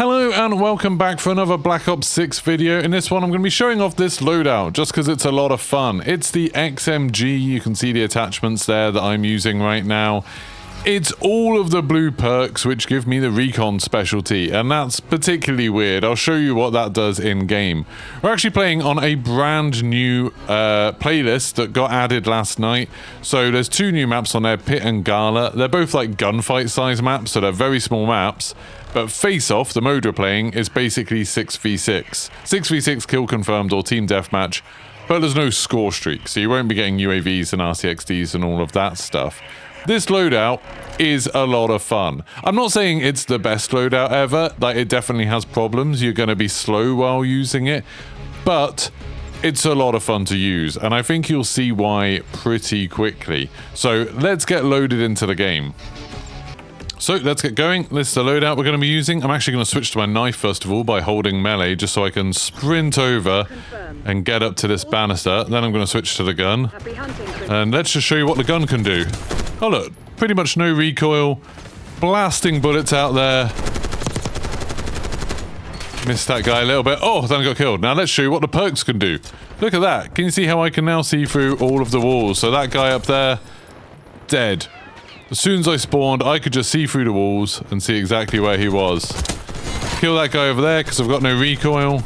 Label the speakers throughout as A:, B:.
A: Hello and welcome back for another Black Ops 6 video. In this one I'm going to be showing off this loadout just because it's a lot of fun. It's the XMG, you can see the attachments there that I'm using right now. It's all of the blue perks which give me the recon specialty, and that's particularly weird. I'll show you what that does in game. We're actually playing on a brand new playlist that got added last night. So there's two new maps on there, Pit and Gala. They're both like gunfight size maps, so they're very small maps. But Face Off, the mode we're playing, is basically 6v6. 6v6 kill confirmed or team deathmatch, but there's no score streak, so you won't be getting UAVs and RCXDs and all of that stuff. This loadout is a lot of fun. I'm not saying it's the best loadout ever, like it definitely has problems, you're going to be slow while using it, but it's a lot of fun to use, and I think you'll see why pretty quickly. So let's get loaded into the game. So let's get going. This is the loadout we're going to be using. I'm actually going to switch to my knife first of all by holding melee just so I can sprint over and get up to this banister. Then I'm going to switch to the gun. And let's just show you what the gun can do. Oh look, pretty much no recoil. Blasting bullets out there. Missed that guy a little bit. Oh, then I got killed. Now let's show you what the perks can do. Look at that. Can you see how I can now see through all of the walls? So that guy up there, dead. As soon as I spawned, I could just see through the walls and see exactly where he was. Kill that guy over there because I've got no recoil.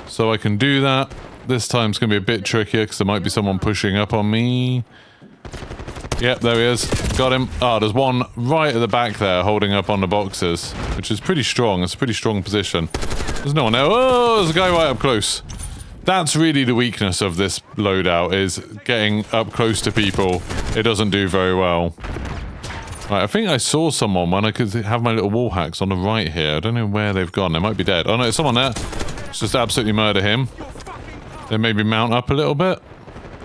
A: So I can do that. This time's going to be a bit trickier because there might be someone pushing up on me. Yep, there he is. Got him. Ah, there's one right at the back there holding up on the boxes, which is pretty strong. It's a pretty strong position. There's no one there. Oh, there's a guy right up close. That's really the weakness of this loadout, is getting up close to people. It doesn't do very well. Right, I think I saw someone when I could have my little wall hacks on the right here. I don't know where they've gone. They might be dead. Oh no, there's someone there. Let's just absolutely murder him. Then maybe mount up a little bit.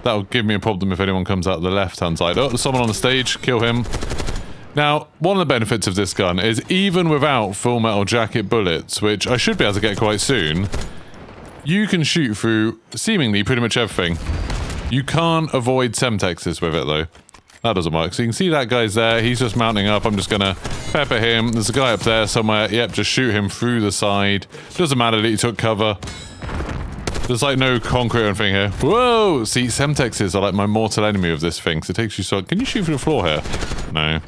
A: That'll give me a problem if anyone comes out the left-hand side. Oh, there's someone on the stage. Kill him. Now, one of the benefits of this gun is even without full metal jacket bullets, which I should be able to get quite soon, you can shoot through seemingly pretty much everything. You can't avoid Semtexes with it though. That doesn't work. So you can see that guy's there. He's just mounting up. I'm just going to pepper him. There's a guy up there somewhere. Yep, just shoot him through the side. Doesn't matter that he took cover. There's like no concrete or anything here. Whoa! See, Semtexes are like my mortal enemy of this thing. So it takes you so... Can you shoot through the floor here? No.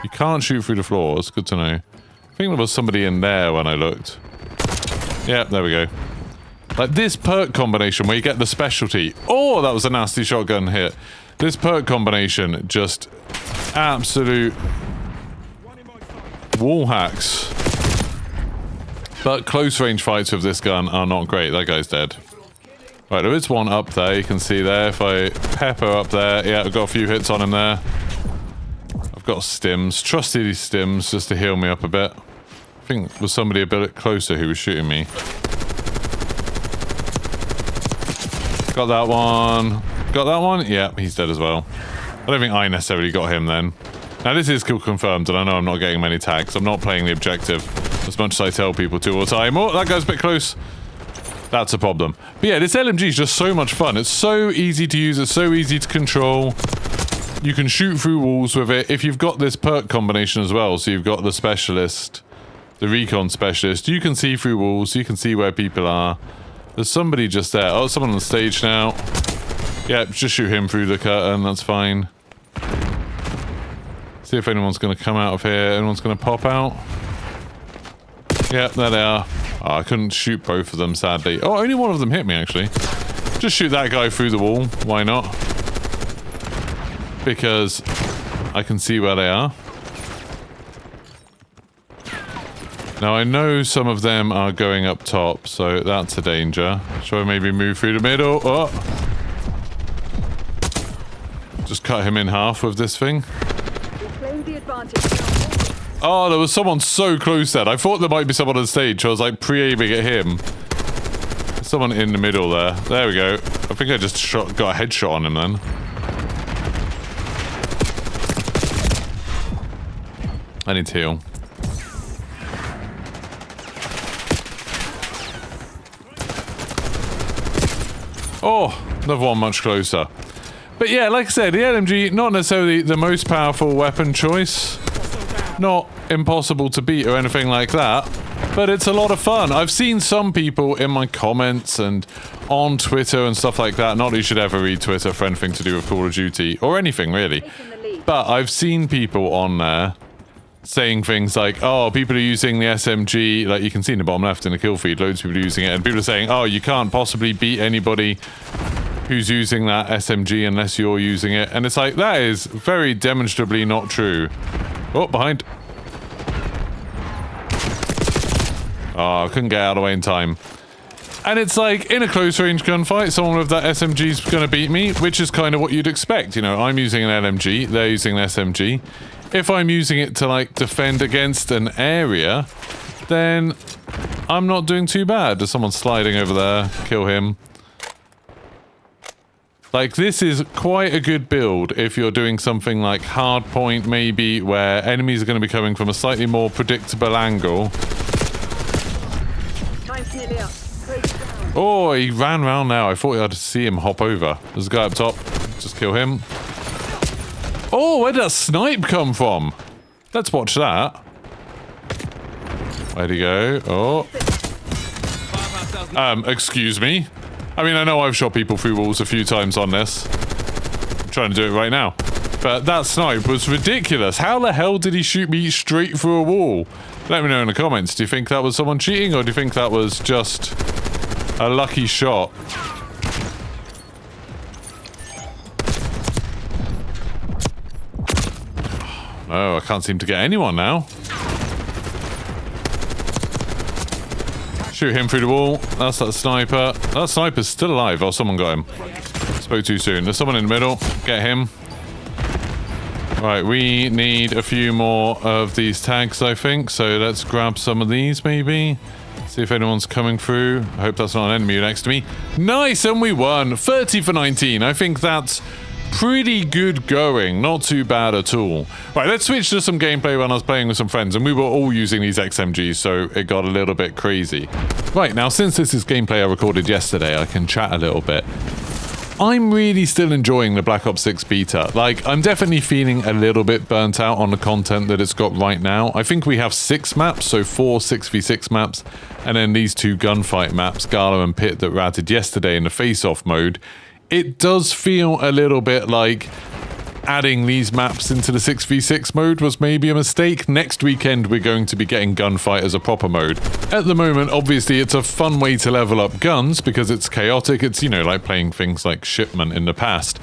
A: You can't shoot through the floor. It's good to know. I think there was somebody in there when I looked. Yep, there we go. Like this perk combination where you get the specialty. Oh, that was a nasty shotgun hit. This perk combination, just absolute wall hacks. But close range fights with this gun are not great. That guy's dead. Right, there is one up there, you can see there. If I pepper up there, yeah, I've got a few hits on him there. I've got stims. Trusted these stims just to heal me up a bit. I think there was somebody a bit closer who was shooting me. Got that one. Got that one? Yeah, he's dead as well. I don't think I necessarily got him then. Now this is kill confirmed, and I know I'm not getting many tags. I'm not playing the objective as much as I tell people to all the time. Oh, that guy's a bit close. That's a problem. But yeah, this LMG is just so much fun. It's so easy to use. It's so easy to control. You can shoot through walls with it. If you've got this perk combination as well, so you've got the specialist, the recon specialist, you can see through walls. You can see where people are. There's somebody just there. Oh, someone on the stage now. Yeah, just shoot him through the curtain, that's fine. See if anyone's going to come out of here. Anyone's going to pop out. Yeah, there they are. Oh, I couldn't shoot both of them, sadly. Oh, only one of them hit me, actually. Just shoot that guy through the wall. Why not? Because I can see where they are. Now, I know some of them are going up top, so that's a danger. Shall I maybe move through the middle? Oh! Just cut him in half with this thing. Oh, there was someone so close then. I thought there might be someone on stage, so I was like pre-aiming at him. There's someone in the middle there. There we go. I think I just got a headshot on him then. I need to heal. Oh, another one much closer. But yeah, like I said, the LMG, not necessarily the most powerful weapon choice. Not impossible to beat or anything like that. but it's a lot of fun. I've seen some people in my comments and on Twitter and stuff like that. Not that you should ever read Twitter for anything to do with Call of Duty or anything really. But I've seen people on there saying things like, oh, people are using the SMG, like you can see in the bottom left in the kill feed, loads of people are using it, and people are saying, oh, you can't possibly beat anybody who's using that SMG unless you're using it. And it's like, that is very demonstrably not true. Oh, behind. Oh, I couldn't get out of the way in time. And it's like, in a close range gunfight, someone with that SMG is going to beat me, which is kind of what you'd expect. You know, I'm using an LMG, they're using an SMG. If I'm using it to, like, defend against an area, then I'm not doing too bad. There's someone sliding over there. Kill him. Like, this is quite a good build if you're doing something like hardpoint, maybe, where enemies are going to be coming from a slightly more predictable angle. Oh, he ran round now. I thought I'd see him hop over. There's a guy up top. Just kill him. Oh, where did that snipe come from? Let's watch that. Where'd he go? Oh. Excuse me. I mean, I know I've shot people through walls a few times on this. I'm trying to do it right now. But that snipe was ridiculous. How the hell did he shoot me straight through a wall? Let me know in the comments. Do you think that was someone cheating, or do you think that was just a lucky shot? Oh, I can't seem to get anyone now. Shoot him through the wall. That's that sniper. That sniper's still alive. Oh, someone got him. Spoke too soon. There's someone in the middle. Get him. Right, we need a few more of these tags, I think. So let's grab some of these, maybe. See if anyone's coming through. I hope that's not an enemy next to me. Nice, and we won. 30 for 19. I think that's pretty good going. Not too bad at all. Right, let's switch to some gameplay when I was playing with some friends, and we were all using these XMGs, so it got a little bit crazy. Right, now since this is gameplay I recorded yesterday, I can chat a little bit. I'm really still enjoying the Black Ops 6 beta. Like, I'm definitely feeling a little bit burnt out on the content that it's got right now. I think we have 6 maps, so 4 6v6 maps, and then these 2 gunfight maps, Gala and Pit, that were added yesterday in the face-off mode. It does feel a little bit like adding these maps into the 6v6 mode was maybe a mistake. Next weekend we're going to be getting gunfight as a proper mode. At the moment, obviously, it's a fun way to level up guns because it's chaotic. It's, you know, like playing things like Shipment in the past.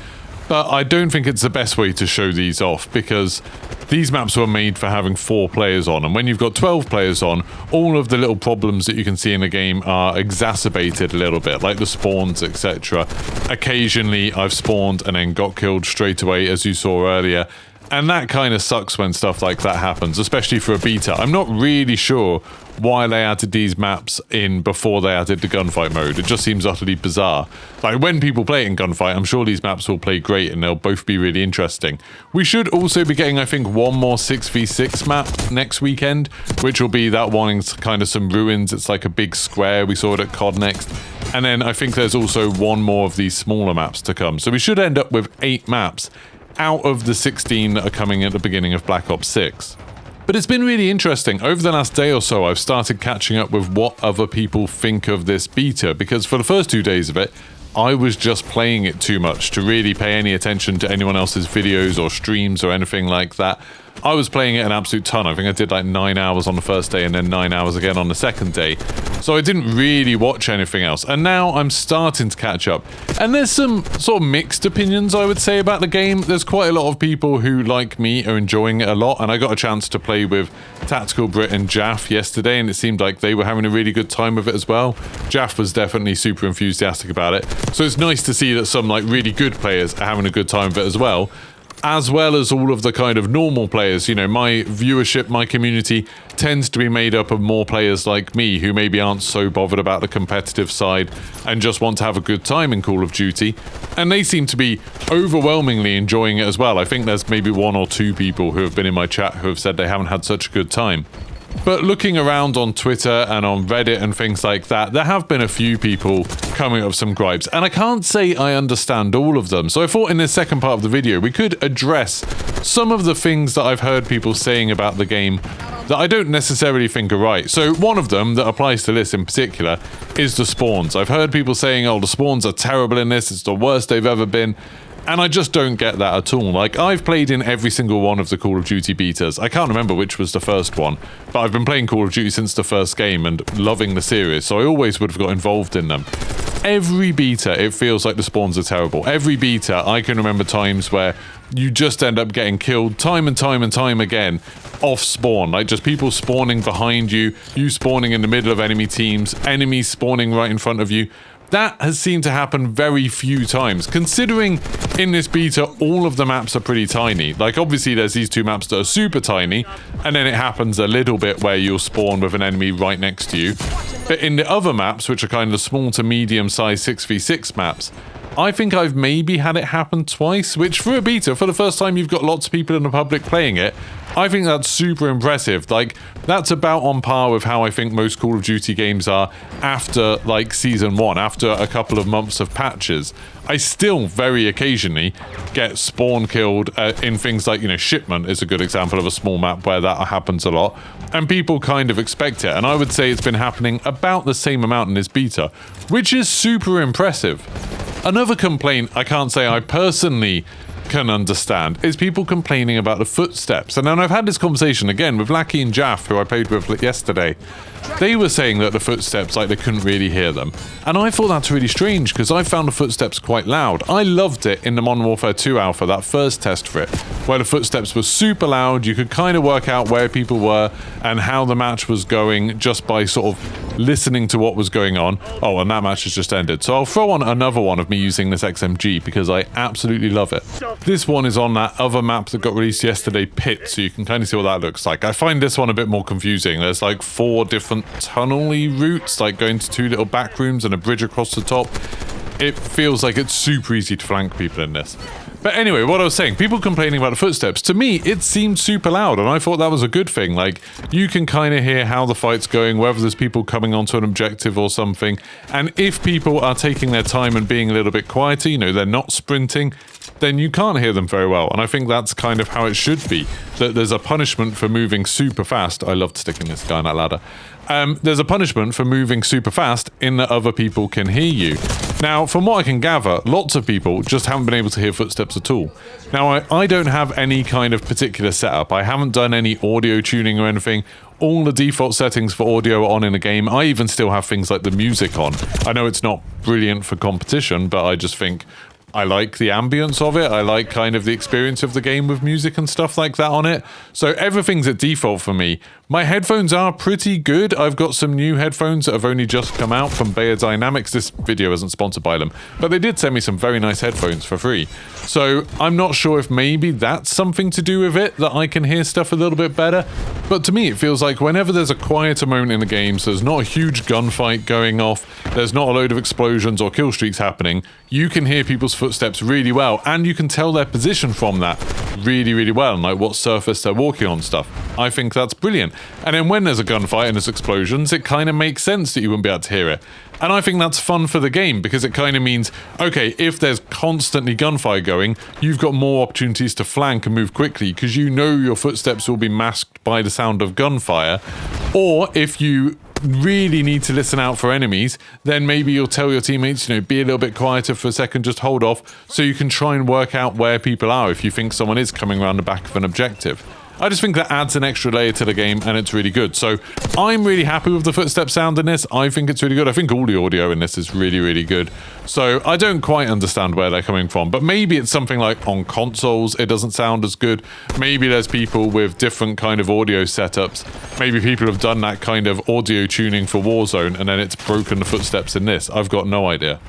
A: But I don't think it's the best way to show these off because these maps were made for having 4 players on, and when you've got 12 players on, all of the little problems that you can see in the game are exacerbated a little bit, like the spawns, etc. Occasionally I've spawned and then got killed straight away, as you saw earlier, and that kind of sucks when stuff like that happens, especially for a beta. I'm not really sure why they added these maps in before they added the gunfight mode. It just seems utterly bizarre. Like, when people play it in gunfight, I'm sure these maps will play great and they'll both be really interesting. We should also be getting, I think, one more 6v6 map next weekend, which will be that one in kind of some ruins. It's like a big square. We saw it at COD Next. And then I think there's also one more of these smaller maps to come. So we should end up with 8 maps out of the 16 that are coming at the beginning of Black Ops 6. But it's been really interesting. Over the last day or so, I've started catching up with what other people think of this beta, because for the first 2 days of it, I was just playing it too much to really pay any attention to anyone else's videos or streams or anything like that. I was playing it an absolute ton. I think I did like 9 hours on the first day and then 9 hours again on the second day. So I didn't really watch anything else. And now I'm starting to catch up. And there's some sort of mixed opinions, I would say, about the game. There's quite a lot of people who, like me, are enjoying it a lot. And I got a chance to play with Tactical Brit and Jaff yesterday, and it seemed like they were having a really good time with it as well. Jaff was definitely super enthusiastic about it. So it's nice to see that some like really good players are having a good time with it as well as all of the kind of normal players. You know, my viewership, my community tends to be made up of more players like me who maybe aren't so bothered about the competitive side and just want to have a good time in Call of Duty. And they seem to be overwhelmingly enjoying it as well. I think there's maybe 1 or 2 people who have been in my chat who have said they haven't had such a good time. But looking around on Twitter and on Reddit and things like that, there have been a few people coming up with some gripes, and I can't say I understand all of them. So I thought in this second part of the video we could address some of the things that I've heard people saying about the game that I don't necessarily think are right. So one of them that applies to this in particular is the spawns. I've heard people saying, oh, the spawns are terrible in this, it's the worst they've ever been. And I just don't get that at all. Like, I've played in every single one of the Call of Duty betas. I can't remember which was the first one, but I've been playing Call of Duty since the first game and loving the series, so I always would have got involved in them. Every beta, it feels like the spawns are terrible. Every beta, I can remember times where you just end up getting killed time and time and time again off spawn. Like, just people spawning behind you, you spawning in the middle of enemy teams, enemies spawning right in front of you. That has seemed to happen very few times, considering in this beta all of the maps are pretty tiny. Like, obviously there's these two maps that are super tiny, and then it happens a little bit where you'll spawn with an enemy right next to you. But in the other maps, which are kind of the small to medium size 6v6 maps, I think I've maybe had it happen twice, which for a beta, for the first time you've got lots of people in the public playing it, I think that's super impressive. Like, that's about on par with how I think most Call of Duty games are after, like, Season 1, after a couple of months of patches. I still very occasionally get spawn killed in things like, you know, Shipment is a good example of a small map where that happens a lot, and people kind of expect it, and I would say it's been happening about the same amount in this beta, which is super impressive. Another complaint I can't say I personally can understand is people complaining about the footsteps. And then I've had this conversation again with Lackey and Jaff, who I played with yesterday. They were saying that the footsteps, like, they couldn't really hear them. And I thought that's really strange, because I found the footsteps quite loud. I loved it in the Modern Warfare 2 alpha, that first test for it, where the footsteps were super loud. You could kind of work out where people were and how the match was going just by sort of listening to what was going on. Oh, and that match has just ended. So I'll throw on another one of me using this XMG, because I absolutely love it. This one is on that other map that got released yesterday, Pit, so you can kind of see what that looks like. I find this one a bit more confusing. There's like 4 different tunnel-y routes, like going to 2 little back rooms and a bridge across the top. It feels like it's super easy to flank people in this. But anyway, what I was saying, people complaining about the footsteps, to me, it seemed super loud, and I thought that was a good thing. Like, you can kind of hear how the fight's going, whether there's people coming onto an objective or something, and if people are taking their time and being a little bit quieter, you know, they're not sprinting, then you can't hear them very well, and I think that's kind of how it should be, that there's a punishment for moving super fast. I loved sticking this guy on that ladder. There's a punishment for moving super fast in that other people can hear you. Now, from what I can gather, lots of people just haven't been able to hear footsteps at all. Now, I don't have any kind of particular setup. I haven't done any audio tuning or anything. All the default settings for audio are on in the game. I even still have things like the music on. I know it's not brilliant for competition, but I just think I like the ambience of it. I like kind of the experience of the game with music and stuff like that on it. So everything's at default for me. My headphones are pretty good. I've got some new headphones that have only just come out from Bayer Dynamics. This video isn't sponsored by them, but they did send me some very nice headphones for free. So I'm not sure if maybe that's something to do with it, that I can hear stuff a little bit better. But to me, it feels like whenever there's a quieter moment in the game, so there's not a huge gunfight going off, there's not a load of explosions or kill streaks happening, you can hear people's footsteps really well, and you can tell their position from that really, really well, and like what surface they're walking on stuff. I think that's brilliant. And then when there's a gunfight and there's explosions, it kind of makes sense that you wouldn't be able to hear it. And I think that's fun for the game, because it kind of means, okay, if there's constantly gunfire going, you've got more opportunities to flank and move quickly, because you know your footsteps will be masked by the sound of gunfire. Or if you really need to listen out for enemies, then maybe you'll tell your teammates, you know, be a little bit quieter for a second, just hold off, so you can try and work out where people are if you think someone is coming around the back of an objective. I just think that adds an extra layer to the game, and it's really good. So I'm really happy with the footstep sound in this. I think it's really good. I think all the audio in this is really, really good. So I don't quite understand where they're coming from, but maybe it's something like on consoles it doesn't sound as good. Maybe there's people with different kind of audio setups. Maybe people have done that kind of audio tuning for Warzone, and then it's broken the footsteps in this. I've got no idea.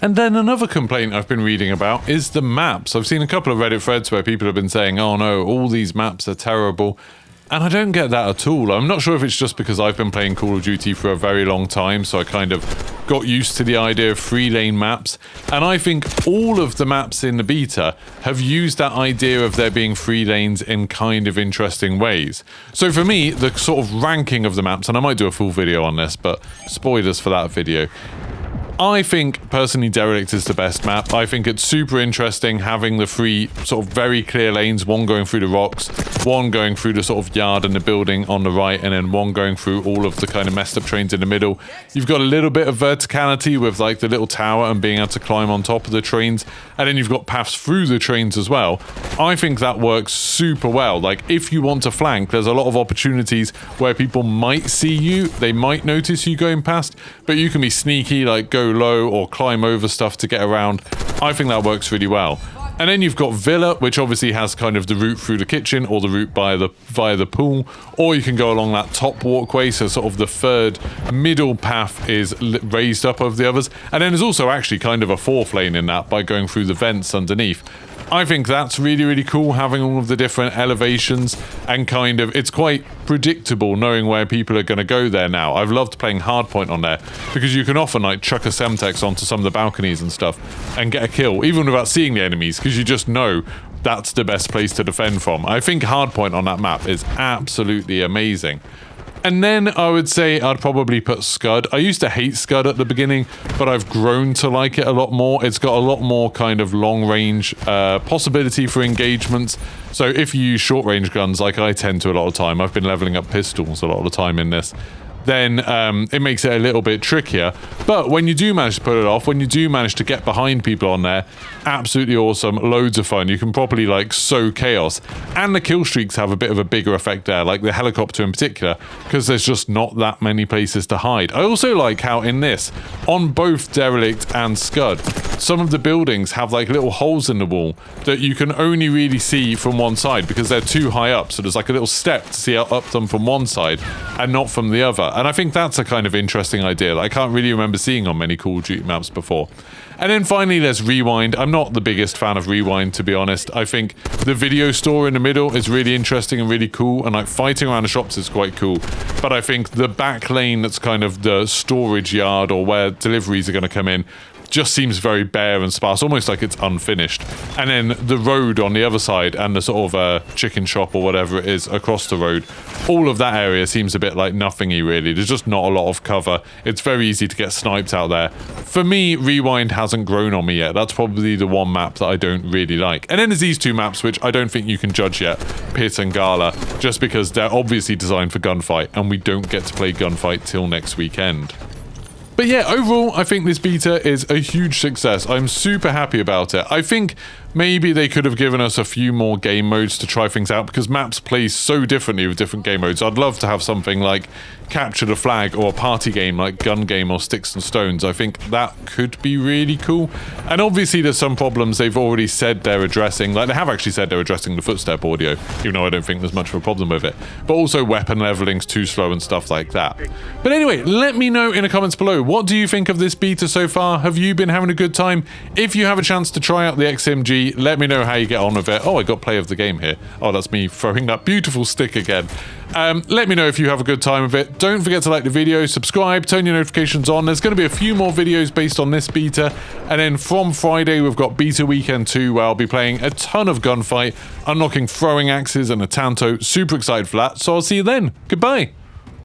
A: And then another complaint I've been reading about is the maps. I've seen a couple of Reddit threads where people have been saying, oh no, all these maps are terrible. And I don't get that at all. I'm not sure if it's just because I've been playing Call of Duty for a very long time, so I kind of got used to the idea of free lane maps. And I think all of the maps in the beta have used that idea of there being free lanes in kind of interesting ways. So for me, the sort of ranking of the maps, and I might do a full video on this, but spoilers for that video. I think, personally, Derelict is the best map. I think it's super interesting having the three sort of very clear lanes, one going through the rocks, one going through the sort of yard and the building on the right, and then one going through all of the kind of messed up trains in the middle. You've got a little bit of verticality with like the little tower and being able to climb on top of the trains, and then you've got paths through the trains as well. I think that works super well. Like, if you want to flank, there's a lot of opportunities where people might see you, they might notice you going past, but you can be sneaky, like go low or climb over stuff to get around. I think that works really well. And then you've got Villa, which obviously has kind of the route through the kitchen or the route via the pool, or you can go along that top walkway, so sort of the third middle path is raised up over the others. And then there's also actually kind of a fourth lane in that by going through the vents underneath. I think that's really, really cool, having all of the different elevations, and kind of, it's quite predictable knowing where people are going to go there now. I've loved playing hardpoint on there, because you can often like chuck a Semtex onto some of the balconies and stuff and get a kill, even without seeing the enemies, because you just know that's the best place to defend from. I think hardpoint on that map is absolutely amazing. And then I would say I'd probably put Scud. I used to hate Scud at the beginning, but I've grown to like it a lot more. It's got a lot more kind of long range possibility for engagements. So if you use short range guns, like I tend to a lot of the time, I've been leveling up pistols a lot of the time in this, then it makes it a little bit trickier. But when you do manage to put it off, when you do manage to get behind people on there, absolutely awesome, loads of fun. You can properly like sow chaos, and the kill streaks have a bit of a bigger effect there, like the helicopter in particular, because there's just not that many places to hide. I also like how in this, on both Derelict and Scud, some of the buildings have like little holes in the wall that you can only really see from one side because they're too high up, so there's like a little step to see up them from one side and not from the other. And I think that's a kind of interesting idea that I can't really remember seeing on many Call of Duty maps before. And then finally, there's Rewind. I'm not the biggest fan of Rewind, to be honest. I think the video store in the middle is really interesting and really cool, and like fighting around the shops is quite cool. But I think the back lane that's kind of the storage yard or where deliveries are going to come in just seems very bare and sparse, almost like it's unfinished. And then the road on the other side and the sort of chicken shop or whatever it is across the road, all of that area seems a bit like nothingy really. There's just not a lot of cover. It's very easy to get sniped out there. For me, Rewind hasn't grown on me yet. That's probably the one map that I don't really like. And then there's these two maps which I don't think you can judge yet, Pit and Gala, just because they're obviously designed for gunfight and we don't get to play gunfight till next weekend. But yeah, overall, I think this beta is a huge success. I'm super happy about it. I think maybe they could have given us a few more game modes to try things out, because maps play so differently with different game modes. I'd love to have something like Capture the Flag or a party game like Gun Game or Sticks and Stones. I think that could be really cool. And obviously there's some problems they've already said they're addressing. Like, they have actually said they're addressing the footstep audio, even though I don't think there's much of a problem with it. But also weapon leveling's too slow and stuff like that. But anyway, let me know in the comments below, what do you think of this beta so far? Have you been having a good time? If you have a chance to try out the XMG, let me know how you get on with it. Oh, I got play of the game here. Oh, that's me throwing that beautiful stick again. Let me know if you have a good time with it. Don't forget to like the video, subscribe, turn your notifications on. There's going to be a few more videos based on this beta. And then from Friday, we've got Beta Weekend 2, where I'll be playing a ton of gunfight, unlocking throwing axes and a Tanto. Super excited for that. So I'll see you then. Goodbye.